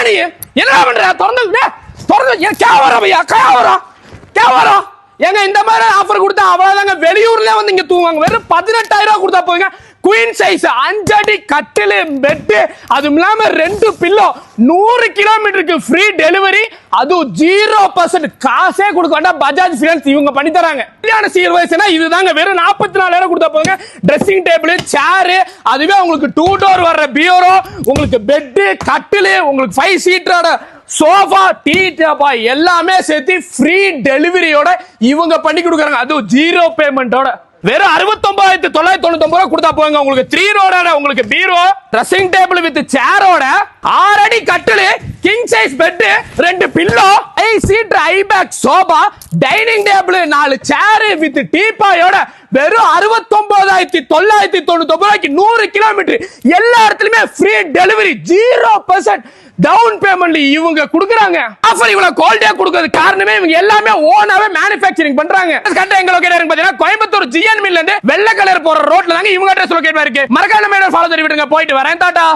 நீ என்ன பண்ற? திறந்து கேவரா ஏங்க இந்த மாதிரி ஆஃபர் கொடுத்தா அவ்வளவுதாங்க. வெளியூர்ல வந்து இங்க தூங்குவாங்க. வெறும் 18,000 ரூபாய் கொடுத்தா போதுங்க. குயின் சைஸ் 5 அடி கட்டிலு பெட், அதுவும் இல்லாம 2 பில்லோ, 100 கிலோமீட்டருக்கு ஃப்ரீ டெலிவரி, அது 0% காசே கொடுக்க வேண்டாம். பஜாஜ் ஃபினான்ஸ் இவங்க பண்ணி தராங்க. கல்யாண சீர்வரிசைனா இதுதாங்க. வெறும் 44,000 கொடுத்தா போதுங்க. ட்ரெஸ்ஸிங் டேபிள், சேர், அதுவே உங்களுக்கு 2 டோர் வர்ற பியூரோ, உங்களுக்கு பெட், கட்டிலு, உங்களுக்கு 5 சீட்டரோட சோஃபா, டீ டப்பா எல்லாமே சேர்த்து ஃப்ரீ டெலிவரியோட இவங்க பண்ணி கொடுக்குறாங்க. அதுவும் 0 பேமெண்டோட. வெறும் 69,999 ரூபாய் கொடுத்தா போங்க. உங்களுக்கு 3 ரோட உங்களுக்கு பீரோ, ட்ரெஸ்ஸிங் டேபிள் வித் சேரோட, 6 அடி கட்டிலு, king size bed, 2 pillow, 5 seat high back sofa, dining table, 4 chair with டீபாயோட வெறும் 69,999 ரூபாய்க்கு 100 கிலோமீட்டர் எல்லா இடத்துலயுமே ஃப்ரீ டெலிவரி, 0% டவுன் பேமெண்ட் இவங்க கொடுக்குறாங்க. ஆஃபர் இவ்வளவு குவாலிட்டியா கொடுக்கிறது காரணமே இவங்க எல்லாமே ஓனாவே மேனுஃபேக்சரிங் பண்றாங்க. கரெக்ட்டா எங்க லொகேட் இருக்கு பாத்தீங்கன்னா கோயம்புத்தூர் ஜிஎன் மில்ல இருந்து வெள்ளை கலர் போற ரோட்ல தாங்க இவங்க அட்ரஸ் லொகேட் இருக்கு. மறக்காம ஃபாலோ பண்ணி விடுங்க. போயிட்டு வரேன். டாடா.